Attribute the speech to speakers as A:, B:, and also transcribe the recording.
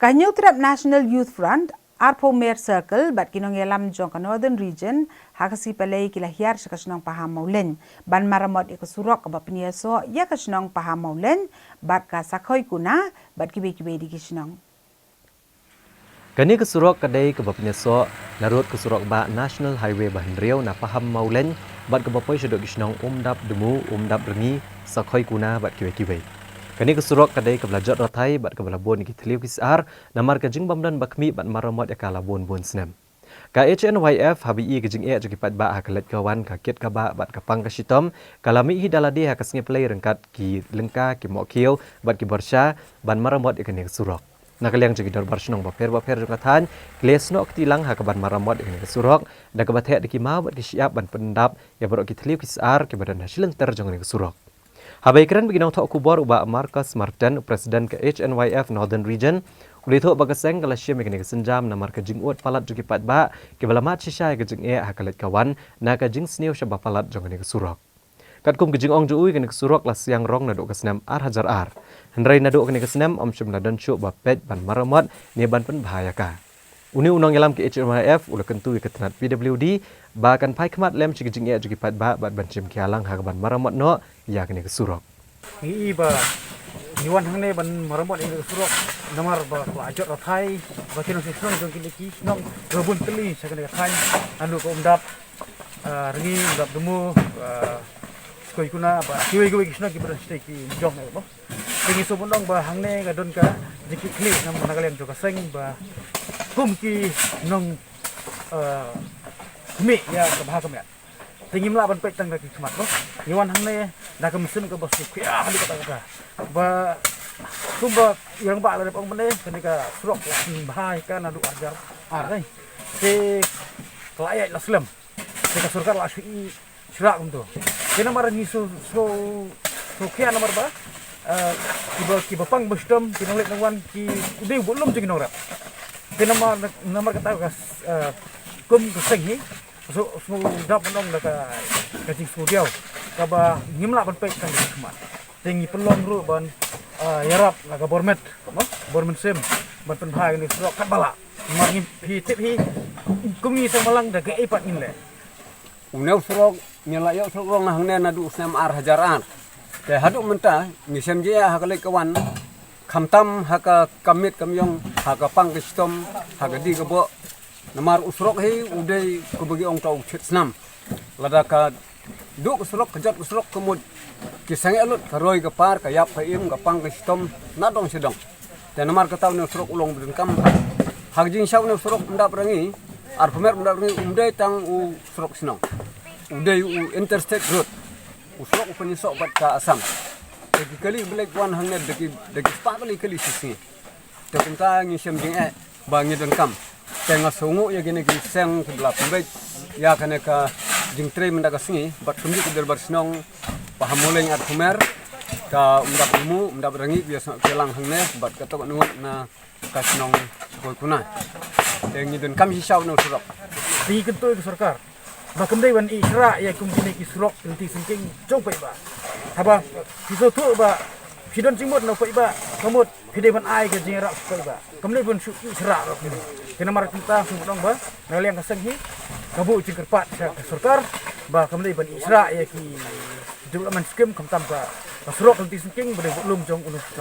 A: Kanyu Trap National Youth Front, Arpo Mayor Circle, bat kinong yalam jong Northern Region, hakasi palay kilahiyar sa kasunong pahamaulen. Ban maramot ikasurok ba piniyaso, ya kasunong pahamaulen, bat ka sakhoy kuna, bat kibi-kibi di kasunong.
B: Kani kesurok kadai ke bapinyaso narut kesurok ba National Highway Bahenriau na paham maulen bat ke bapoy syedok gisnong umdap demu umdap rengi sakhoi kuna bat kiwe-kiwe. Kani kesurok kadai ke belajot rotai bat ke belabon ki teliu kisar namar ke jing bamdan bakmi bat maramot ya kalabon bon senem. Ka HNYF habi ke jing jogi pat ba hakalet kawan ka ket ka ba bat ka pang ka sitom kalami hi dalade ha kasnge play rengkat ki lengka ki mokiau bat ki borsha ban maramot ya kani kesurok. Nakaliang jadi darbar senong baper jengkatan klesno ketilang hakaban maramot dengan kesurok dan kebatek diki mau buat kisiap ban pendap ya berok kitliu kisar ke badan hasil ter jangan kesurok. Habai keren beginang tok kubor uba Marcus Martin presiden ke HNYF Northern Region udah itu bagaseng kalau syem dengan kesenjam namar ke jingut palat juki pat ba ke balamat sisai ke jing hakalet kawan na ke jing sniu syabah palat jangan kesurok. Katkum kejing ong juui kena kesurok lah siang rong naduk kesenam hajar ar. Hendrai naduk kena kesenam om syum nadan syuk bapet ban maramot ni ban pen bahaya ka. Uni unang yalam ke HMIF ulah kentui ketenat PWD bahkan pai kemat lem cikijing jugi pat ba bat ban syum kialang ha ban maramot no ya kena kesurok.
C: Ni ba niwan hang ne ban maramot ini kesurok namar ba ajot rathai ba kino sisong jong kiliki nong rebun teli sakene khan anu ko umdap ringi umdap demu koi kuna ba kiwi kisna ki berastai ki jong ne bo tengi so bonong ba hangne gadon ka jiki kli nam nagalian joka seng ba kum ki nong mi ya ka bah kamya tengi mla ban pek tang ki khmat bo niwan hangne da ka mesin ka bos ki ya hali kata ka ba kum ba yang ba la pong bene kenika surok bahai ka nadu ajar dai se klaya la slam se ka surkar la shi sirak untuk kena marah ni so kia nomor ba ki bapang bestom ki nolek nangwan ki udah belum jadi norap kena nomor kata kas kum keseng ni so dap nong ka kacing studio kaba ngimla ban pek kan kemat tinggi pelong ru ban yarap laga bormet sem ban pen bhai ni surok kat bala mar ngim hi tip hi kum ni semalang daga ipat ngin le
D: Unau surok nyelayo surok nah hangne nadu usnam hajar ar. Te haduk mentah ngisem je hakale kawan khamtam haka kamit kamyong haka pang kistom haka di gebo namar usrok he udai ko bagi ong tau chit snam. Lada ka duk surok kejat usrok kemud kisang elut karoi ke par kayap ka im ka pang kistom nadong sedong. Te namar ka tau ne surok ulong berdengkam hak jing syau ne surok ndap rangi ar pemer ndap rangi umdai tang u surok sinong. Udah interstate road, usrok penyesok bat ke Assam. Dagi kali belak wan hangnya dagi sepak kali sisi. Tapi kita ngisem jeng bangi dengkam. Tengah sungu ya gini seng sebelah pembek. Ya kena ke jeng tray mendaga singi. Bat kemudi ke derbar senong paham mulai ar kumer. Ka umdap ilmu umdap rangi biasa kelang hangnya. Bat ketok nungut na kasenong sekol kuna. Tengi dengkam hisau no usrok.
C: tinggi kentoi ke sarkar ba kemdai ban isra ya kum kini ki surok tenti singking copai ba haba kiso tu ba sidon cimut no pai ba kamut pide ban ai ke jingrak pai ba kemdai ban su isra ro kini kena mar kita sumudong ba naliang kaseng hi kabu cingker pat sarkar ba kemdai ban isra ya ki development scheme kamtam ba surok tenti singking bade belum jong ulus